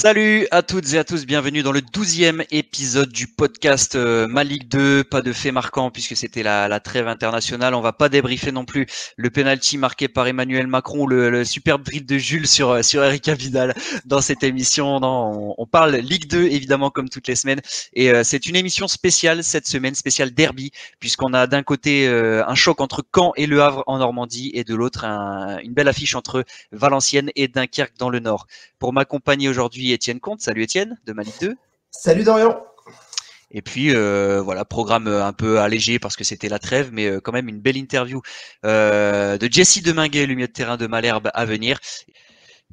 Salut à toutes et à tous, bienvenue dans le 12e épisode du podcast Ma Ligue 2. Pas de fait marquant puisque c'était la trêve internationale. On va pas débriefer non plus le penalty marqué par Emmanuel Macron, le superbe dribble de Jules sur Erika Vidal dans cette émission. Non, on parle Ligue 2 évidemment comme toutes les semaines et c'est une émission spéciale cette semaine, spéciale derby, puisqu'on a d'un côté un choc entre Caen et Le Havre en Normandie et de l'autre une belle affiche entre Valenciennes et Dunkerque dans le Nord. Pour m'accompagner aujourd'hui, Étienne Comte. Salut Étienne, de Ma Ligue 2. Salut Dorian. Et puis voilà, programme un peu allégé parce que c'était la trêve, mais quand même une belle interview de Jessie Deminguet, le milieu de terrain de Malherbe, à venir.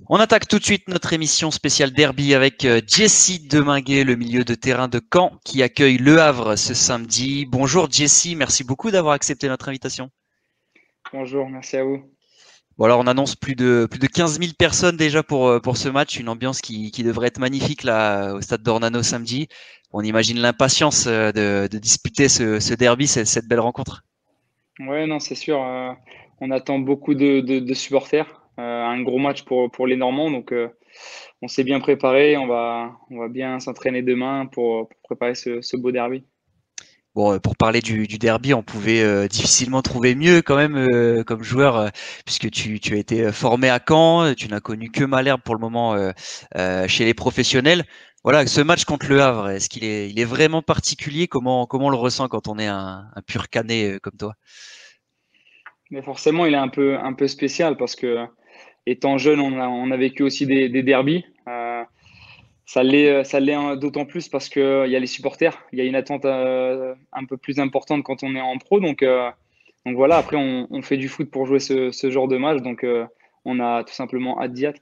On attaque tout de suite notre émission spéciale derby avec Jessie Deminguet, le milieu de terrain de Caen, qui accueille Le Havre ce samedi. Bonjour Jessie, merci beaucoup d'avoir accepté notre invitation. Bonjour, merci à vous. Bon, alors on annonce plus de 15 000 personnes déjà pour ce match, une ambiance qui devrait être magnifique là au stade d'Ornano samedi. On imagine l'impatience de disputer ce derby, cette belle rencontre. Ouais, non, c'est sûr. On attend beaucoup de supporters. Un gros match pour les Normands, donc on s'est bien préparé. On va bien s'entraîner demain pour préparer ce beau derby. Bon, pour parler du derby, on pouvait difficilement trouver mieux quand même comme joueur, puisque tu as été formé à Caen, tu n'as connu que Malherbe pour le moment chez les professionnels. Voilà, ce match contre Le Havre, est-ce qu'il est vraiment particulier? Comment on le ressent quand on est un pur canet comme toi? Mais forcément, il est un peu spécial parce que étant jeune, on a vécu aussi des derbys. Ça l'est d'autant plus parce qu'il y a les supporters. Il y a une attente un peu plus importante quand on est en pro. Donc voilà, après, on fait du foot pour jouer ce genre de match. Donc on a tout simplement hâte d'y être.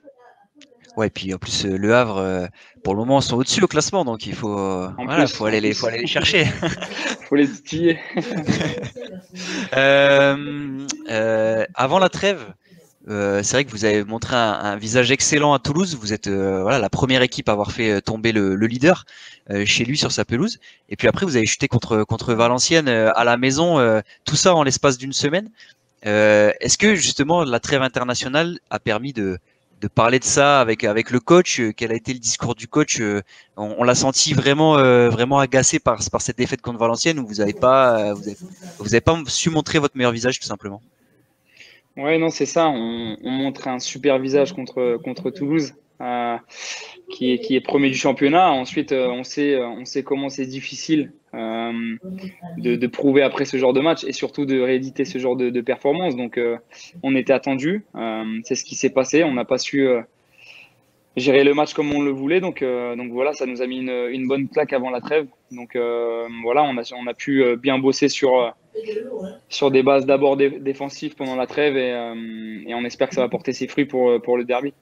Ouais, et puis en plus Le Havre, pour le moment, sont au-dessus au classement, donc il faut faut aller les chercher. Faut les titiller. Avant la trêve, c'est vrai que vous avez montré un visage excellent à Toulouse. Vous êtes la première équipe à avoir fait tomber le leader chez lui sur sa pelouse. Et puis après, vous avez chuté contre Valenciennes à la maison. Tout ça en l'espace d'une semaine. Est-ce que justement la trêve internationale a permis de parler de ça avec le coach? Quel a été le discours du coach? On l'a senti vraiment agacé par cette défaite contre Valenciennes, où vous n'avez pas su montrer votre meilleur visage tout simplement. Ouais, non, c'est ça. On montre un super visage contre Toulouse, qui est premier du championnat. Ensuite, on sait comment c'est difficile de prouver après ce genre de match et surtout de rééditer ce genre de performance. Donc, on était attendu. C'est ce qui s'est passé. On n'a pas su gérer le match comme on le voulait. Donc voilà, ça nous a mis une bonne claque avant la trêve. Donc voilà, on a pu bien bosser sur des bases d'abord défensives pendant la trêve et on espère que ça va porter ses fruits pour le derby.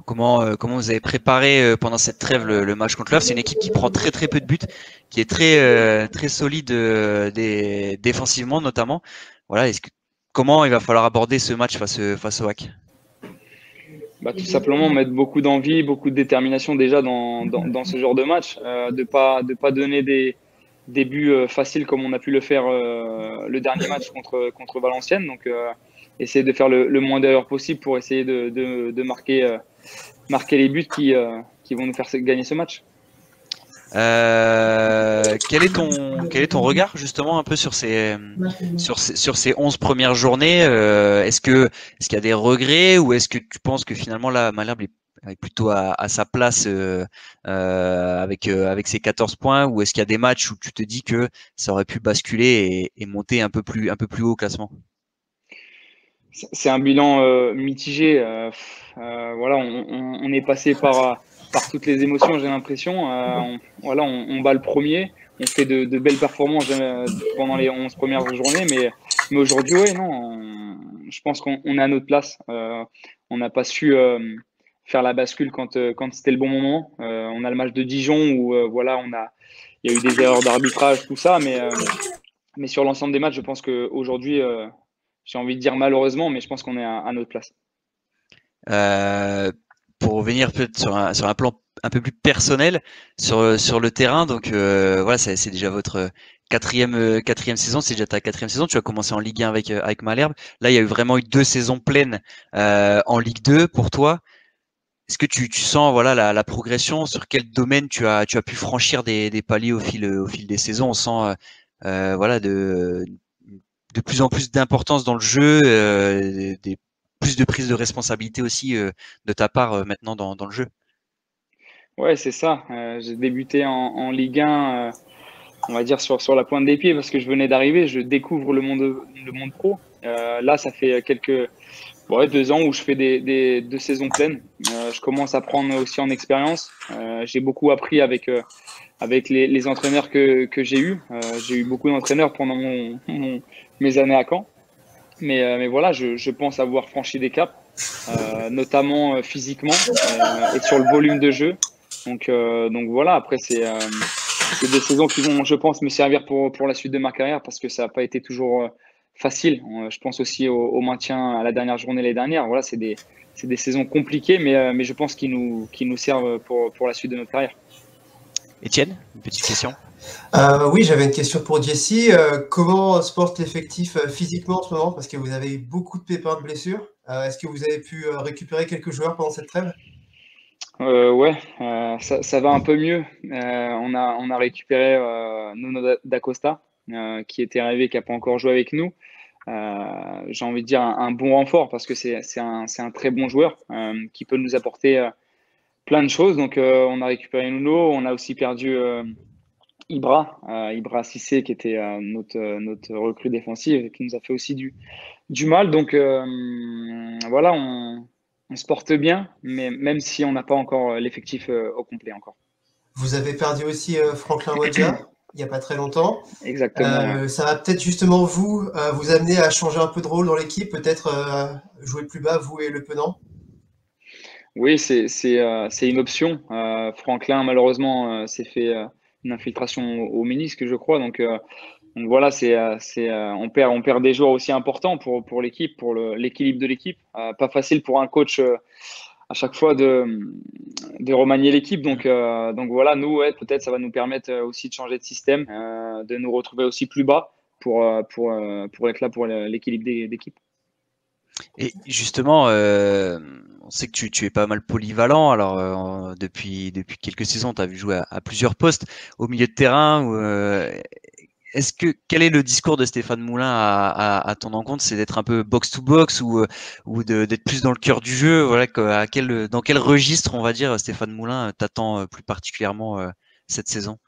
Comment vous avez préparé pendant cette trêve le match contre l'Havre? C'est une équipe qui prend très peu de buts, qui est très solide défensivement notamment. Voilà, comment il va falloir aborder ce match face au HAC? Tout simplement mettre beaucoup d'envie, beaucoup de détermination déjà dans ce genre de match, de pas donner des buts faciles comme on a pu le faire le dernier match contre Valenciennes. Donc essayer de faire le moins d'erreurs possible pour essayer de marquer les buts qui vont nous faire gagner ce match. Quel est ton regard justement un peu sur ces 11 premières journées? Est-ce qu'il y a des regrets, ou est-ce que tu penses que finalement là Malherbe est plutôt à sa place avec ses 14 points, ou est-ce qu'il y a des matchs où tu te dis que ça aurait pu basculer et monter un peu plus haut au classement? C'est un bilan mitigé. Voilà, on est passé par toutes les émotions, j'ai l'impression. On bat le premier, on fait de belles performances pendant les 11 premières journées, mais aujourd'hui, ouais, non, je pense qu'on est à notre place. On n'a pas su faire la bascule quand c'était le bon moment. On a le match de Dijon où il y a eu des erreurs d'arbitrage, tout ça, mais sur l'ensemble des matchs, je pense qu'aujourd'hui, j'ai envie de dire malheureusement, mais je pense qu'on est à notre place. Pour revenir peut-être sur un plan un peu plus personnel sur le terrain, donc voilà, c'est déjà votre quatrième saison, c'est déjà ta quatrième saison. Tu as commencé en Ligue 1 avec Malherbe. Là, il y a vraiment eu 2 saisons pleines en Ligue 2 pour toi. est-ce que tu sens voilà la progression sur quel domaine tu as pu franchir des paliers au fil des saisons? On sent voilà de plus en plus d'importance dans le jeu, plus de prise de responsabilité aussi de ta part maintenant dans le jeu. Ouais, c'est ça. J'ai débuté en Ligue 1, on va dire sur la pointe des pieds parce que je venais d'arriver. Je découvre le monde pro. Là, ça fait ouais, 2 ans où je fais deux saisons pleines. Je commence à prendre aussi en expérience. J'ai beaucoup appris avec les entraîneurs que j'ai eus. J'ai eu beaucoup d'entraîneurs pendant mes années à Caen. Mais voilà, je pense avoir franchi des caps, notamment physiquement et sur le volume de jeu. Donc voilà, après, c'est des saisons qui vont, je pense, me servir pour la suite de ma carrière parce que ça n'a pas été toujours facile. Je pense aussi au maintien à la dernière journée l'année dernière. Voilà, c'est des saisons compliquées, mais je pense qu'ils nous servent pour la suite de notre carrière. Étienne, une petite question. Oui, j'avais une question pour Jesse. Comment se porte l'effectif physiquement en ce moment? Parce que vous avez eu beaucoup de pépins de blessures. Est-ce que vous avez pu récupérer quelques joueurs pendant cette trêve? Ouais, ça va un peu mieux. On a récupéré Nuno da Costa, qui était arrivé, qui n'a pas encore joué avec nous. J'ai envie de dire un bon renfort parce que c'est un très bon joueur qui peut nous apporter plein de choses. Donc, on a récupéré Nuno. On a aussi perdu Ibra Cissé, qui était notre recrue défensive et qui nous a fait aussi du mal. Donc, voilà, on se porte bien, mais même si on n'a pas encore l'effectif au complet encore. Vous avez perdu aussi Franklin Wadja il n'y a pas très longtemps. Exactement. Ouais. Ça va peut-être justement vous amener à changer un peu de rôle dans l'équipe, peut-être jouer plus bas, vous et Le Penant. Oui, c'est une option. Franklin, malheureusement, s'est fait une infiltration au ménisque, je crois. Donc voilà, on perd des joueurs aussi importants pour l'équipe, pour l'équilibre de l'équipe. Pas facile pour un coach à chaque fois de remanier l'équipe. Donc voilà, nous, ouais, peut-être ça va nous permettre aussi de changer de système, de nous retrouver aussi plus bas pour être là pour l'équilibre d'équipe. Et justement, on sait que tu es pas mal polyvalent. Alors, depuis quelques saisons, tu as vu jouer à plusieurs postes au milieu de terrain. Quel est le discours de Stéphane Moulin à ton encontre? C'est d'être un peu box-to-box ou d'être plus dans le cœur du jeu? Voilà, dans quel registre, on va dire, Stéphane Moulin t'attend plus particulièrement cette saison?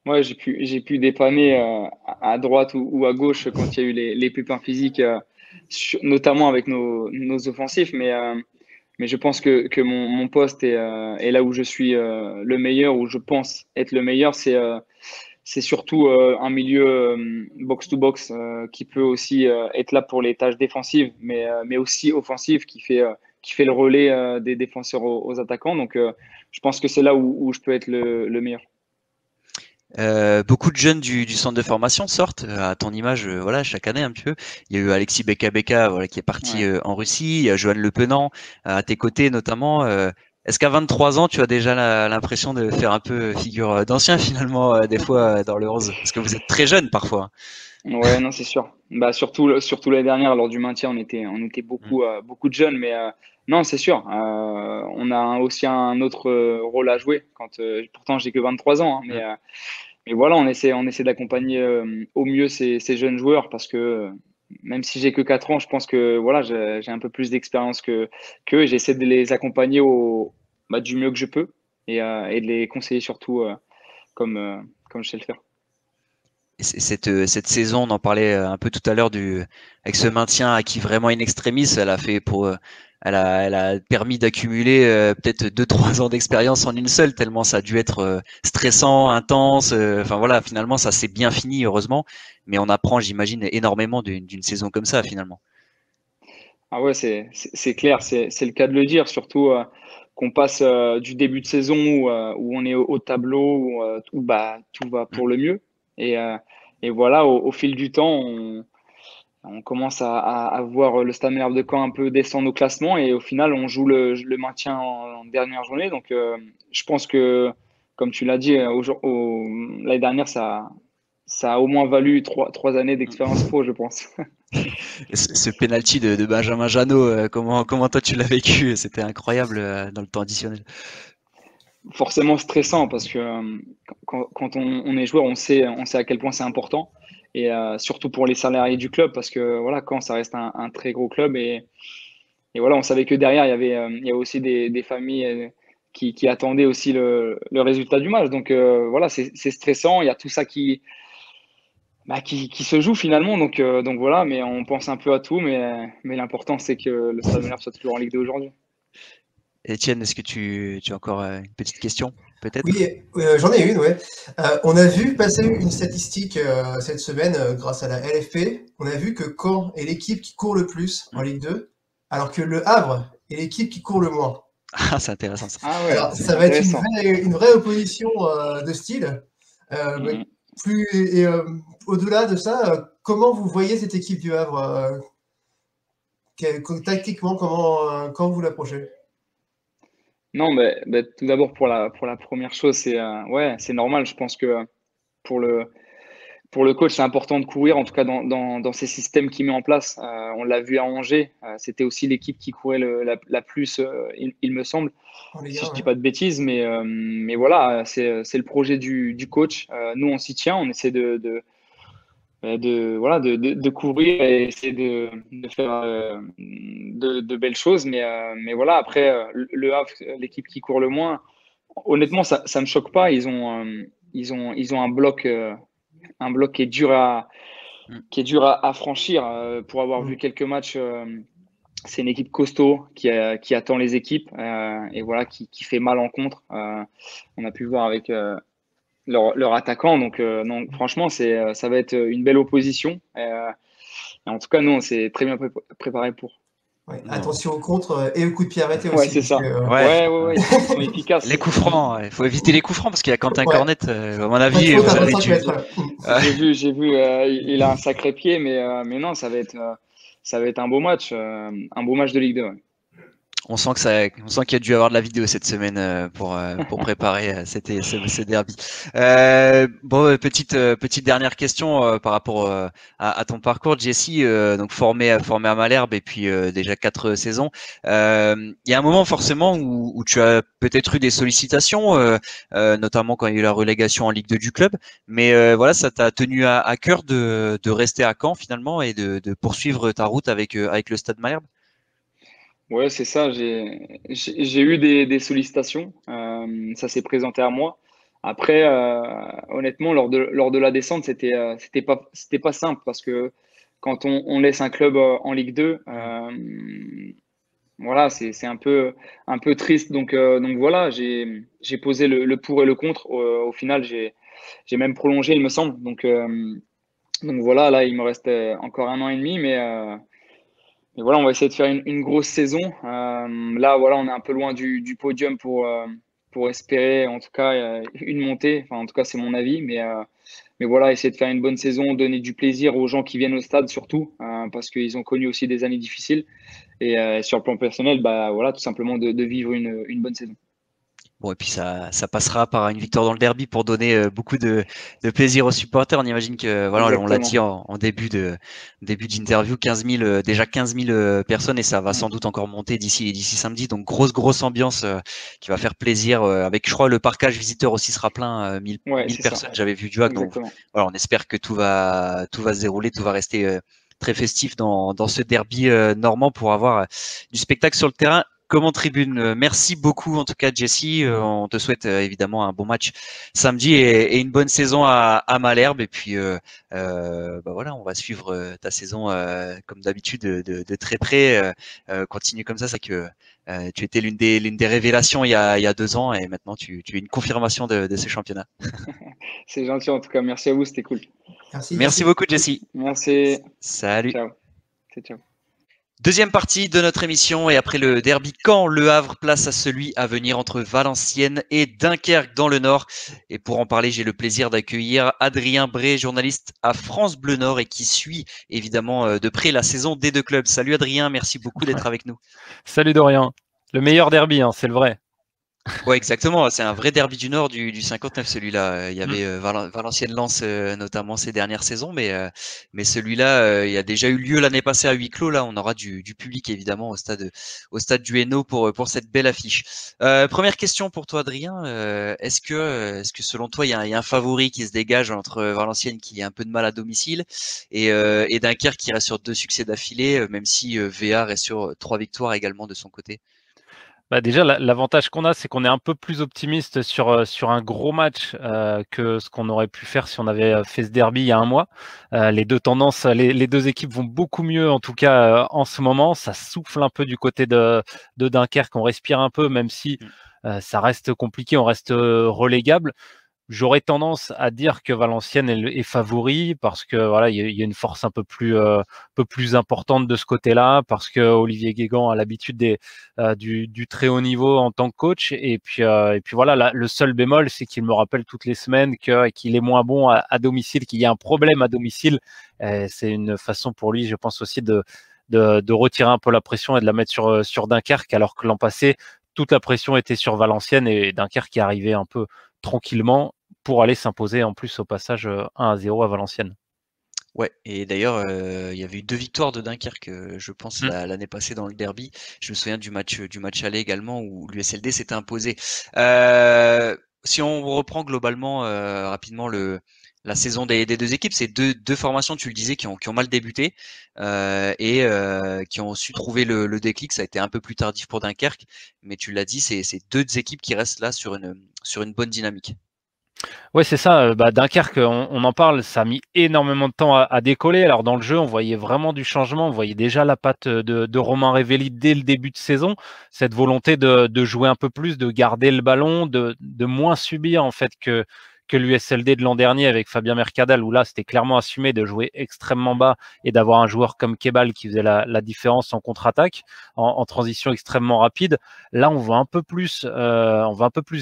Ouais, j'ai pu dépanner à droite ou à gauche quand il y a eu les pépins physiques, notamment avec nos offensifs. Mais je pense que mon poste est là où je suis le meilleur, où je pense être le meilleur. C'est surtout un milieu box-to-box qui peut aussi être là pour les tâches défensives, mais aussi offensives, qui fait le relais des défenseurs aux attaquants. Donc, je pense que c'est là où je peux être le meilleur. Beaucoup de jeunes du centre de formation sortent à ton image, voilà, chaque année un petit peu. Il y a eu Alexis Beka, voilà, qui est parti Ouais. en Russie. Il y a Johan Le Penant à tes côtés notamment. Est-ce qu'à 23 ans, tu as déjà l'impression de faire un peu figure d'ancien finalement des fois dans le 11? Parce que vous êtes très jeune parfois. Ouais, non, c'est sûr. Bah, surtout l'année dernière, lors du maintien, on était Mm. beaucoup de jeunes, mais non, c'est sûr. On a aussi un autre rôle à jouer. Pourtant, j'ai que 23 ans, hein, Mm. mais voilà, on essaie d'accompagner au mieux ces jeunes joueurs parce que même si j'ai que 4 ans, je pense que voilà, j'ai un peu plus d'expérience qu'eux et j'essaie de les accompagner du mieux que je peux et de les conseiller surtout comme je sais le faire. Et cette saison, on en parlait un peu tout à l'heure avec ce maintien acquis vraiment in extremis, elle a permis d'accumuler peut-être 2, 3 ans d'expérience en une seule, tellement ça a dû être stressant, intense. Enfin voilà, finalement ça s'est bien fini heureusement, mais on apprend, j'imagine, énormément d'une saison comme ça finalement. Ah ouais, c'est clair, c'est le cas de le dire, surtout qu'on passe du début de saison où on est au tableau, où bah, tout va Mm. pour le mieux. Et voilà, au fil du temps, on commence à voir le Stade Malherbe de Caen un peu descendre au classement et au final, on joue le maintien en dernière journée. Donc, je pense que, comme tu l'as dit, l'année dernière, ça a au moins valu 3 années d'expérience pro, je pense. Ce penalty de Benjamin Janot, comment toi tu l'as vécu? C'était incroyable dans le temps additionnel. Forcément stressant parce que quand on est joueur, on sait à quel point c'est important. Et surtout pour les salariés du club, parce que voilà, quand ça reste un très gros club. Et voilà, on savait que derrière, il y avait aussi des familles qui attendaient aussi le résultat du match. Donc voilà, c'est stressant. Il y a tout ça qui se joue finalement. Donc voilà, mais on pense un peu à tout. Mais l'important, c'est que le Stade Malherbe soit toujours en Ligue 2 aujourd'hui. Étienne, est-ce que tu as encore une petite question, peut-être? Oui, j'en ai une, ouais. On a vu passer une statistique cette semaine grâce à la LFP. On a vu que Caen est l'équipe qui court le plus en Ligue 2, alors que Le Havre est l'équipe qui court le moins. Ah, c'est intéressant ça. Ah ouais, Alors, ça va être une vraie opposition de style. Au-delà de ça, comment vous voyez cette équipe du Havre tactiquement, comment vous l'approchez? Non, mais tout d'abord pour la première chose, c'est normal. Je pense que pour le coach, c'est important de courir, en tout cas dans ces systèmes qu'il met en place. On l'a vu à Angers, c'était aussi l'équipe qui courait la plus, il me semble, si je dis pas de bêtises, mais voilà, c'est le projet du coach. Nous, on s'y tient, on essaie de courir et essayer de faire de belles choses. Mais voilà, après, le Havre, l'équipe qui court le moins, honnêtement, ça me choque pas. Ils ont un bloc qui est dur à franchir. Pour avoir vu quelques matchs, c'est une équipe costaud qui attend les équipes et voilà, qui fait mal en contre. On a pu voir avec leur attaquant. Donc franchement, ça va être une belle opposition. Et en tout cas, nous, on s'est très bien préparé pour. Ouais, attention au contre et au coup de pied arrêté Ouais, aussi. c'est ça. Ouais. Ils sont efficaces. Les coups francs, il faut éviter les coups francs parce qu'il y a Quentin Cornet, à mon avis, vous avez dû... J'ai vu, il a un sacré pied, mais non, ça va être un beau match de Ligue 2. Ouais. On sent qu'il y a dû avoir de la vidéo cette semaine pour préparer ce derby. Petite dernière question par rapport à ton parcours, Jesse. Donc formé à Malherbe et puis déjà 4 saisons. Il y a un moment forcément où tu as peut-être eu des sollicitations, notamment quand il y a eu la relégation en Ligue 2 du club. Mais voilà, ça t'a tenu à cœur de rester à Caen finalement et de poursuivre ta route avec le Stade Malherbe. Ouais, c'est ça. J'ai eu des sollicitations. Ça s'est présenté à moi. Après, honnêtement, lors de la descente, c'était pas simple parce que quand on laisse un club en Ligue 2, voilà, c'est un peu triste. Donc voilà, j'ai posé le pour et le contre. Au final, j'ai même prolongé, il me semble. Donc voilà, là, il me reste encore 1 an et demi, mais voilà, on va essayer de faire une grosse saison. Là, voilà, on est un peu loin du podium pour espérer, en tout cas, une montée. Enfin, en tout cas, c'est mon avis. Mais voilà, essayer de faire une bonne saison, donner du plaisir aux gens qui viennent au stade, surtout, parce qu'ils ont connu aussi des années difficiles. Et sur le plan personnel, bah, voilà, tout simplement de vivre une bonne saison. Bon, et puis ça passera par une victoire dans le derby pour donner beaucoup de plaisir aux supporters. On imagine que, voilà, Exactement. on l'a dit en début d'interview, 15 000 personnes et ça va sans doute encore monter d'ici samedi. Donc grosse ambiance qui va faire plaisir avec, je crois, le parcage visiteur aussi sera plein, 1000 personnes. J'avais vu du hack. Donc voilà, on espère que tout va se dérouler, tout va rester très festif dans ce derby normand pour avoir du spectacle sur le terrain comme en tribune. Merci beaucoup en tout cas, Jesse. On te souhaite évidemment un bon match samedi et une bonne saison à Malherbe. Et puis voilà, on va suivre ta saison comme d'habitude de très près. Continue comme ça, c'est que tu étais l'une des révélations il y a 2 ans et maintenant tu es une confirmation de ce championnat. C'est gentil en tout cas. Merci à vous, c'était cool. Merci beaucoup, Jesse. Merci. Salut. Ciao. Ciao. Deuxième partie de notre émission et après le derby Caen, Le Havre place à celui à venir entre Valenciennes et Dunkerque dans le Nord. Et pour en parler, j'ai le plaisir d'accueillir Adrien Bray, journaliste à France Bleu Nord et qui suit évidemment de près la saison des 2 clubs. Salut Adrien, merci beaucoup d'être avec nous. Salut Dorian. Le meilleur derby, hein, c'est le vrai. Ouais, exactement. C'est un vrai derby du Nord du 59, celui-là. Il y avait Valenciennes-Lens notamment ces dernières saisons, mais celui-là, il y a déjà eu lieu l'année passée à huis clos. Là, on aura du public évidemment au stade du Hainaut pour cette belle affiche. Première question pour toi, Adrien. Est-ce que selon toi, il y a un favori qui se dégage entre Valenciennes qui a un peu de mal à domicile et Dunkerque qui reste sur 2 succès d'affilée, même si VA reste sur 3 victoires également de son côté? Bah déjà, l'avantage qu'on a, c'est qu'on est un peu plus optimiste sur un gros match que ce qu'on aurait pu faire si on avait fait ce derby il y a un mois. Les deux tendances, les deux équipes vont beaucoup mieux, en tout cas en ce moment. Ça souffle un peu du côté de Dunkerque, on respire un peu, même si ça reste compliqué, on reste relégable. J'aurais tendance à dire que Valenciennes est favori parce que voilà, il y a une force un peu plus importante de ce côté-là, parce que Olivier Guégan a l'habitude du très haut niveau en tant que coach. Et puis voilà, le seul bémol, c'est qu'il me rappelle toutes les semaines qu'il est moins bon à domicile, qu'il y a un problème à domicile. C'est une façon pour lui, je pense aussi de retirer un peu la pression et de la mettre sur Dunkerque, alors que l'an passé, toute la pression était sur Valenciennes et Dunkerque est arrivé un peu tranquillement pour aller s'imposer en plus au passage 1-0 à Valenciennes. Ouais, et d'ailleurs, il y avait eu 2 victoires de Dunkerque, je pense l'année passée dans le derby. Je me souviens du match aller également où l'USLD s'était imposé. Si on reprend globalement, rapidement la saison des 2 équipes, c'est deux formations, tu le disais, qui ont mal débuté, et qui ont su trouver le déclic. Ça a été un peu plus tardif pour Dunkerque, mais tu l'as dit, c'est 2 équipes qui restent là sur une bonne dynamique. Ouais, c'est ça. Dunkerque, on en parle, ça a mis énormément de temps à décoller. Alors dans le jeu, on voyait vraiment du changement. On voyait déjà la patte de Romain Révelli dès le début de saison. Cette volonté de jouer un peu plus, de garder le ballon, de moins subir en fait que l'USLD de l'an dernier avec Fabien Mercadal, où là c'était clairement assumé de jouer extrêmement bas et d'avoir un joueur comme Kebal qui faisait la différence en contre-attaque, en transition extrêmement rapide. Là, on va un peu plus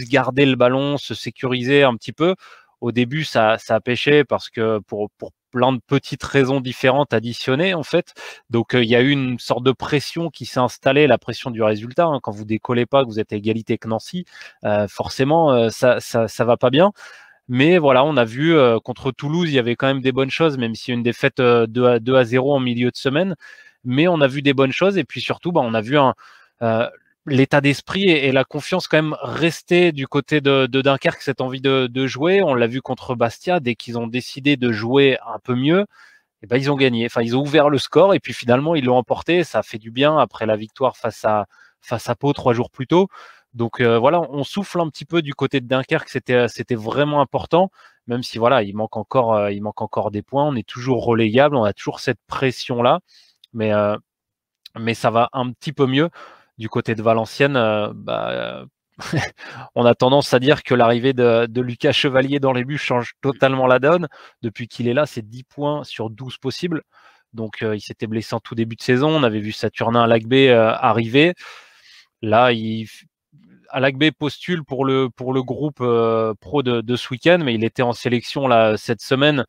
garder le ballon, se sécuriser un petit peu. Au début, ça a pêché parce que pour plein de petites raisons différentes additionnées en fait. Donc il y a eu une sorte de pression qui s'est installée, la pression du résultat. Quand vous décollez pas, que vous êtes à égalité que Nancy, forcément ça va pas bien. Mais voilà, on a vu contre Toulouse, il y avait quand même des bonnes choses, même s'il y a une défaite 2-0 en milieu de semaine. Mais on a vu des bonnes choses et puis surtout, on a vu l'état d'esprit et la confiance quand même rester du côté de Dunkerque, cette envie de jouer. On l'a vu contre Bastia, dès qu'ils ont décidé de jouer un peu mieux, et ils ont gagné. Enfin, ils ont ouvert le score et puis finalement, ils l'ont emporté. Ça a fait du bien après la victoire face à Pau 3 jours plus tôt. Donc voilà, on souffle un petit peu du côté de Dunkerque, c'était vraiment important, même si voilà, il manque encore des points, on est toujours relégable, on a toujours cette pression là, mais ça va un petit peu mieux du côté de Valenciennes. On a tendance à dire que l'arrivée de Lucas Chevalier dans les buts change totalement la donne. Depuis qu'il est là, c'est 10 points sur 12 possibles. Donc il s'était blessé en tout début de saison, on avait vu Saturnin Lagbe arriver. Là, Alagbé postule pour le groupe pro de ce week-end, mais il était en sélection là cette semaine.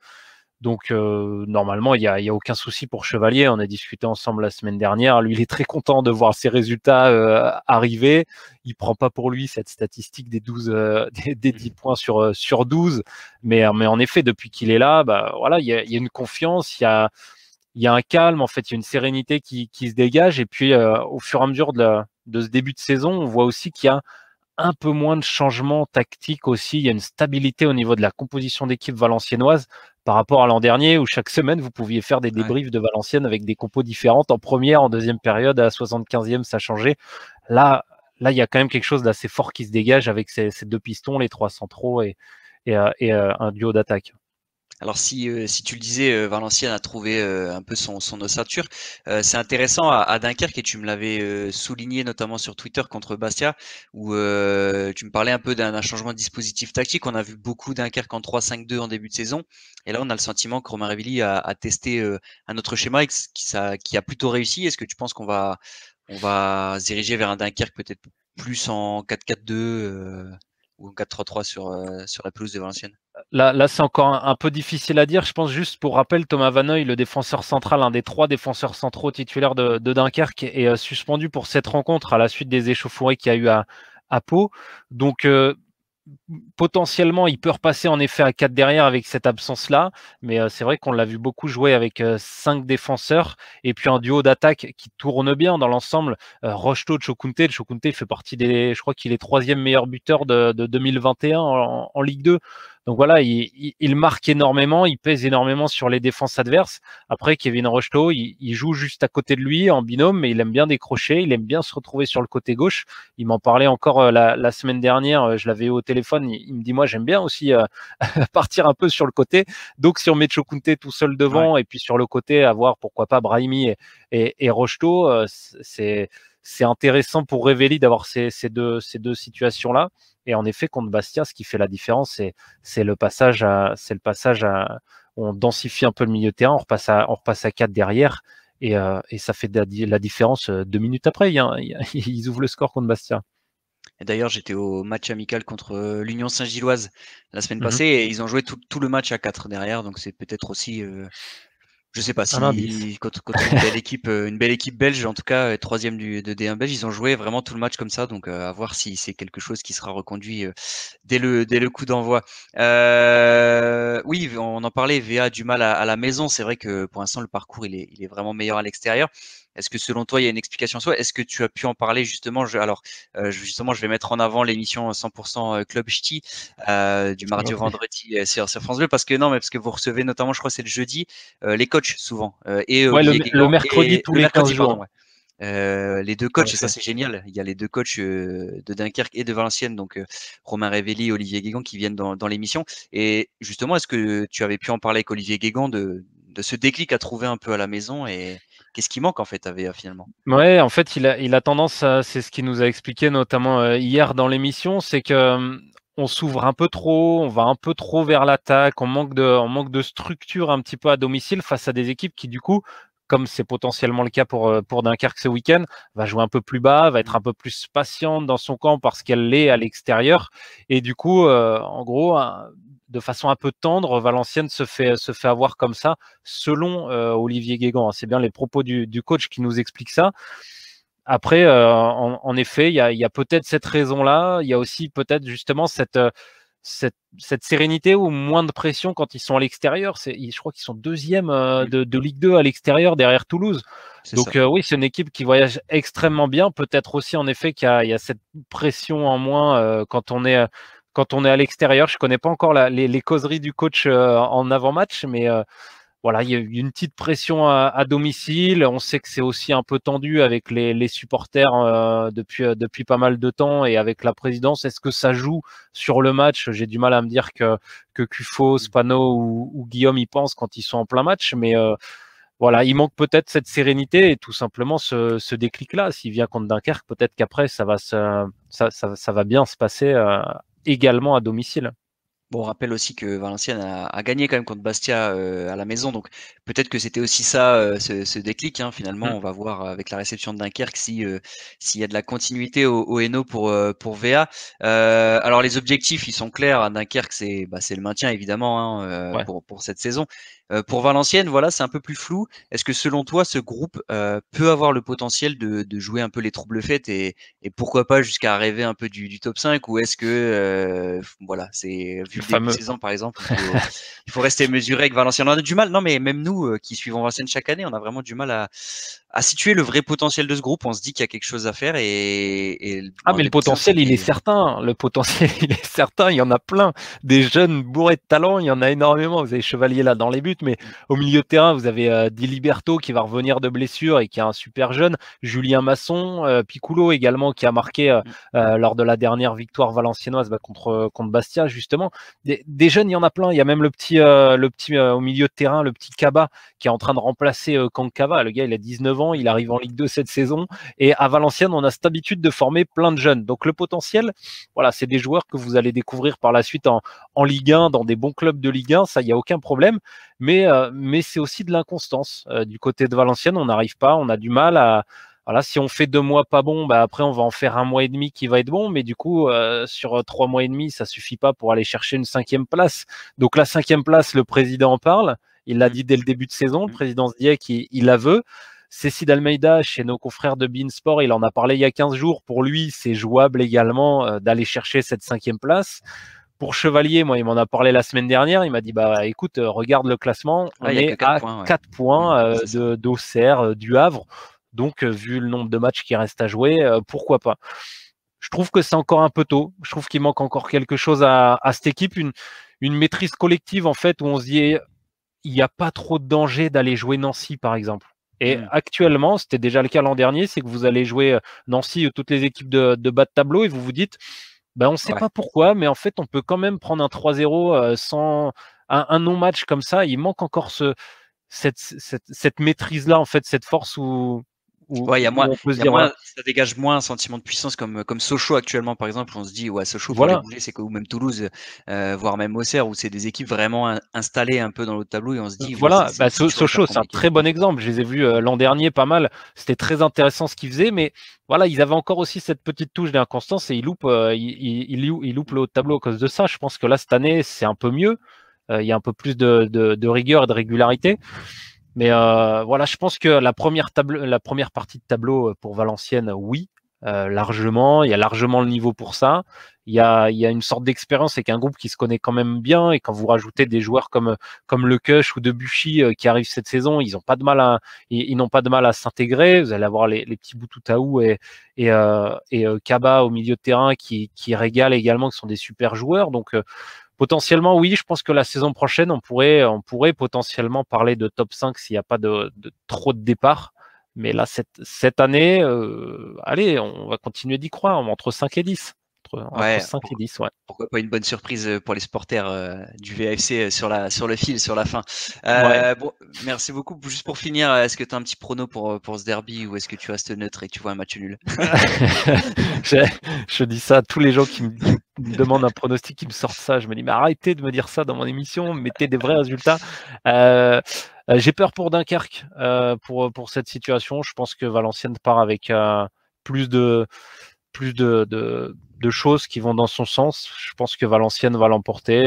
Donc normalement, il y a aucun souci pour Chevalier. On a discuté ensemble la semaine dernière. Lui, il est très content de voir ses résultats arriver. Il prend pas pour lui cette statistique des 10 points sur 12. Mais en effet, depuis qu'il est là, voilà, il y a une confiance, il y a un calme, en fait, il y a une sérénité qui se dégage. Et puis, au fur et à mesure de ce début de saison, on voit aussi qu'il y a un peu moins de changements tactiques aussi. Il y a une stabilité au niveau de la composition d'équipe valenciennoise par rapport à l'an dernier, où chaque semaine, vous pouviez faire des débriefs de Valenciennes avec des compos différentes. En première, en deuxième période, à la 75e, ça changeait. Là, il y a quand même quelque chose d'assez fort qui se dégage avec ces 2 pistons, les 3 centraux et un duo d'attaque. Alors si tu le disais, Valenciennes a trouvé un peu son ossature. C'est intéressant à Dunkerque et tu me l'avais souligné notamment sur Twitter contre Bastia où tu me parlais un peu d'un changement de dispositif tactique. On a vu beaucoup Dunkerque en 3-5-2 en début de saison et là on a le sentiment que Romain Révelli a testé un autre schéma et qui a plutôt réussi. Est-ce que tu penses qu'on va se diriger vers un Dunkerque peut-être plus en 4-4-2 ou en 4-3-3 sur la pelouse de Valenciennes? Là, c'est encore un peu difficile à dire. Je pense juste pour rappel, Thomas Vanneuil, le défenseur central, un des 3 défenseurs centraux titulaires de Dunkerque, est suspendu pour cette rencontre à la suite des échauffourées qu'il y a eu à Pau. Donc, potentiellement, il peut repasser en effet à 4 derrière avec cette absence-là, mais c'est vrai qu'on l'a vu beaucoup jouer avec 5 défenseurs et puis un duo d'attaque qui tourne bien dans l'ensemble. Rocheteau, Chokunte, il fait partie je crois qu'il est 3e meilleur buteur de 2021 en Ligue 2. Donc voilà, il marque énormément, il pèse énormément sur les défenses adverses. Après, Kevin Rocheteau, il joue juste à côté de lui en binôme, mais il aime bien décrocher, il aime bien se retrouver sur le côté gauche. Il m'en parlait encore la semaine dernière, je l'avais eu au téléphone, il me dit moi j'aime bien aussi partir un peu sur le côté. Donc si on met Chokunte tout seul devant et puis sur le côté avoir pourquoi pas Brahimi et Rocheteau, c'est intéressant pour Révéli d'avoir ces deux situations-là. Et en effet, contre Bastia, ce qui fait la différence, c'est le passage à on densifie un peu le milieu de terrain, on repasse à 4 derrière, et ça fait la différence 2 minutes après. Ils ouvrent le score contre Bastia. Et d'ailleurs, j'étais au match amical contre l'Union Saint-Gilloise la semaine passée et ils ont joué tout le match à 4 derrière, donc c'est peut-être aussi je sais pas si contre une belle équipe belge, en tout cas troisième de D1 belge, ils ont joué vraiment tout le match comme ça, donc à voir si c'est quelque chose qui sera reconduit dès le coup d'envoi. Oui, on en parlait, VA a du mal à la maison. C'est vrai que pour l'instant le parcours il est vraiment meilleur à l'extérieur. Est-ce que selon toi il y a une explication sur? Est-ce que tu as pu en parler justement? Justement, je vais mettre en avant l'émission 100% Club Ch'ti du mardi au vendredi sur France Bleu, parce que vous recevez notamment, je crois que c'est le jeudi, les coachs souvent et le mercredi tous les 15 jours. Les deux coachs, et ça c'est génial. Il y a les deux coachs de Dunkerque et de Valenciennes, donc Romain Révéli et Olivier Guégan qui viennent dans l'émission. Et justement, est-ce que tu avais pu en parler avec Olivier Guégan de ce déclic à trouver un peu à la maison, et qu'est-ce qui manque en fait à VA finalement? Ouais, en fait, il a tendance c'est ce qu'il nous a expliqué notamment hier dans l'émission, c'est que on s'ouvre un peu trop, on va un peu trop vers l'attaque, on manque de structure un petit peu à domicile face à des équipes qui du coup, comme c'est potentiellement le cas pour Dunkerque ce week-end, va jouer un peu plus bas, va être un peu plus patiente dans son camp parce qu'elle l'est à l'extérieur. Et du coup, en gros, de façon un peu tendre, Valenciennes se fait avoir comme ça, selon Olivier Guégan. C'est bien les propos du coach qui nous expliquent ça. Après, en effet, il y a peut-être cette raison-là. Il y a aussi peut-être justement cette sérénité ou moins de pression quand ils sont à l'extérieur. Je crois qu'ils sont 2e de Ligue 2 à l'extérieur derrière Toulouse. Donc oui, c'est une équipe qui voyage extrêmement bien. Peut-être aussi en effet qu'il y a cette pression en moins quand on est à l'extérieur. Je connais pas encore les causeries du coach en avant-match, mais voilà, il y a eu une petite pression à domicile. On sait que c'est aussi un peu tendu avec les supporters depuis pas mal de temps et avec la présidence. Est-ce que ça joue sur le match? J'ai du mal à me dire que Kufo, Spano ou Guillaume y pensent quand ils sont en plein match, mais voilà, il manque peut-être cette sérénité et tout simplement ce déclic-là. S'il vient contre Dunkerque, peut-être qu'après ça va bien se passer également à domicile. Bon, on rappelle aussi que Valenciennes a gagné quand même contre Bastia à la maison, donc peut-être que c'était aussi ça, ce déclic. Finalement, on va voir avec la réception de Dunkerque s'il y a de la continuité au Hainaut pour VA. Alors les objectifs, ils sont clairs à Dunkerque, c'est le maintien évidemment pour cette saison. Pour Valenciennes, voilà, c'est un peu plus flou. Est-ce que selon toi, ce groupe peut avoir le potentiel de jouer un peu les troubles fêtes et pourquoi pas jusqu'à rêver un peu du top 5, ou est-ce que voilà, c'est vu le début de saison par exemple, il faut rester mesuré avec Valenciennes. On a du mal, non mais même nous qui suivons Valenciennes chaque année, on a vraiment du mal à situer le vrai potentiel de ce groupe. On se dit qu'il y a quelque chose à faire mais le potentiel il est certain. Le potentiel il est certain. Il y en a plein. Des jeunes bourrés de talent, il y en a énormément. Vous avez Chevalier là dans les buts, mais au milieu de terrain vous avez Diliberto qui va revenir de blessure et qui est un super jeune. Julien Masson, Piccolo également qui a marqué lors de la dernière victoire valenciennoise contre Bastia justement. Des jeunes, il y en a plein. Il y a même le petit au milieu de terrain, le petit Kaba qui est en train de remplacer Kankava. Le gars il a 19 ans, il arrive en Ligue 2 cette saison, et à Valenciennes on a cette habitude de former plein de jeunes. Donc le potentiel, voilà, c'est des joueurs que vous allez découvrir par la suite en Ligue 1, dans des bons clubs de Ligue 1, ça il y a aucun problème. Mais c'est aussi de l'inconstance du côté de Valenciennes. On n'arrive pas, on a du mal à voilà, si on fait 2 mois pas bon, après on va en faire 1 mois et demi qui va être bon, mais du coup sur 3 mois et demi, ça suffit pas pour aller chercher une 5e place. Donc la 5e place, le président en parle, il l'a dit dès le début de saison, le président Zdiek, il la veut. Cécile Almeida, chez nos confrères de beIN Sport, il en a parlé il y a 15 jours. Pour lui, c'est jouable également d'aller chercher cette 5e place. Pour Chevalier, moi, il m'en a parlé la semaine dernière. Il m'a dit, bah, écoute, regarde le classement. On est à 4 points d'Auxerre, du Havre. Donc, vu le nombre de matchs qui restent à jouer, pourquoi pas? Je trouve que c'est encore un peu tôt. Je trouve qu'il manque encore quelque chose à cette équipe, une maîtrise collective, en fait, où on se dit, il n'y a pas trop de danger d'aller jouer Nancy, par exemple. Et actuellement, c'était déjà le cas l'an dernier, c'est que vous allez jouer Nancy ou toutes les équipes de bas de tableau et vous vous dites, on ne sait pas pourquoi, mais en fait, on peut quand même prendre un 3-0 sans un non-match comme ça. Il manque encore cette maîtrise-là, en fait, cette force où il y a moins, ça dégage moins un sentiment de puissance comme Sochaux actuellement, par exemple. On se dit, Sochaux, pour les bouger, c'est ou même Toulouse, voire même Auxerre, où c'est des équipes vraiment installées un peu dans le tableau et on se dit, Sochaux, c'est un très bon exemple. Je les ai vus l'an dernier pas mal. C'était très intéressant ce qu'ils faisaient, mais voilà, ils avaient encore aussi cette petite touche d'inconstance et ils loupent le haut de tableau à cause de ça. Je pense que là, cette année, c'est un peu mieux. Il y a un peu plus de rigueur et de régularité. Mais je pense que la première partie de tableau pour Valenciennes, oui, largement. Il y a largement le niveau pour ça. Il y a une sorte d'expérience avec un groupe qui se connaît quand même bien. Et quand vous rajoutez des joueurs comme Le Cuche ou Debuchy qui arrivent cette saison, ils n'ont pas de mal à s'intégrer. Vous allez avoir les petits Boutouttaou et Kaba au milieu de terrain qui régalent également, qui sont des super joueurs. Donc potentiellement, oui, je pense que la saison prochaine, on pourrait potentiellement parler de top 5 s'il n'y a pas de trop de départs. Mais là, cette année, allez, on va continuer d'y croire, entre 5 et 10. Entre 5 et 10, ouais. Pourquoi pas une bonne surprise pour les supporters du VAFC sur le fil, sur la fin. Bon, merci beaucoup. Juste pour finir, est-ce que tu as un petit prono pour ce derby ou est-ce que tu restes neutre et que tu vois un match nul? Je dis ça à tous les gens qui me demandent un pronostic, qui me sortent ça. Je me dis, mais arrêtez de me dire ça dans mon émission, mettez des vrais résultats. J'ai peur pour Dunkerque pour cette situation. Je pense que Valenciennes part avec plus de choses qui vont dans son sens. Je pense que Valenciennes va l'emporter,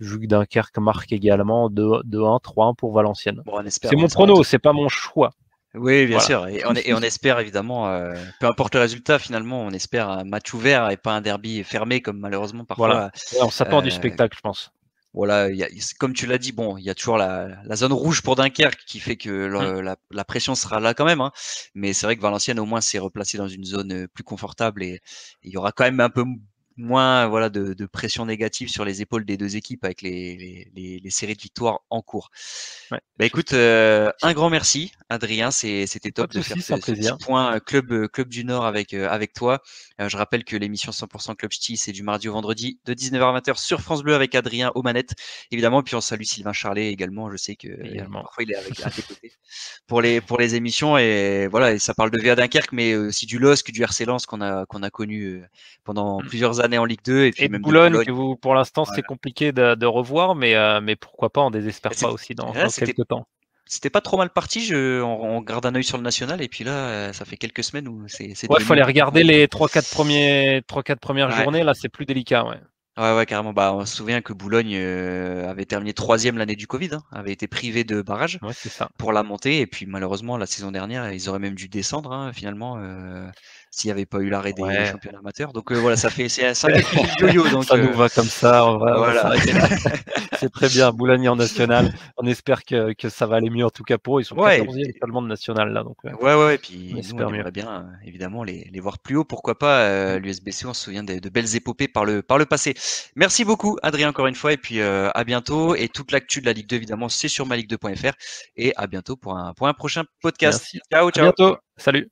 vu que Dunkerque marque également 2-1, 3-1 pour Valenciennes. Bon, c'est mon prono, c'est pas mon choix. Oui, bien sûr. Et on espère évidemment, peu importe le résultat, finalement, on espère un match ouvert et pas un derby fermé comme malheureusement parfois. Voilà. On s'attend du spectacle, je pense. Voilà, comme tu l'as dit, il y a toujours la zone rouge pour Dunkerque qui fait que la pression sera là quand même. Hein. Mais c'est vrai que Valenciennes au moins s'est replacé dans une zone plus confortable et il y aura quand même un peu moins de pression négative sur les épaules des deux équipes avec les séries de victoires en cours. Ouais, écoute, un grand merci Adrien, c'était top de faire ce petit point club du Nord avec toi. Je rappelle que l'émission 100% Club Ch'ti, c'est du mardi au vendredi de 19h à 20h sur France Bleu avec Adrien aux manettes évidemment, puis on salue Sylvain Charlet également, je sais que parfois il est à tes côtés pour les émissions et voilà, et ça parle de VA Dunkerque mais aussi du LOSC, du RC Lens qu'on a connu pendant plusieurs années en Ligue 2 et puis même Boulogne que vous pour l'instant c'est compliqué de revoir mais pourquoi pas, on désespère pas aussi dans quelques temps. C'était pas trop mal parti, on garde un œil sur le national et puis là ça fait quelques semaines où c'est il fallait regarder les 3-4 premières journées, là c'est plus délicat. Ouais, carrément. On se souvient que Boulogne avait terminé 3e l'année du Covid, avait été privé de barrage pour la montée. Et puis malheureusement, la saison dernière, ils auraient même dû descendre finalement s'il n'y avait pas eu l'arrêt des championnats amateurs. Donc voilà, c'est un yo-yo. Donc, ça nous va comme ça. Voilà. C'est très bien. Boulogne en national. On espère que ça va aller mieux en tout cas pour eux. Ils sont 14e seulement de national là. Donc, et puis nous, on aimerait bien évidemment les voir plus haut. Pourquoi pas l'USBC, on se souvient de belles épopées par le passé. Merci beaucoup Adrien encore une fois et puis à bientôt et toute l'actu de la Ligue 2 évidemment c'est sur maligue2.fr et à bientôt pour un prochain podcast. Merci. Ciao. À bientôt. Salut.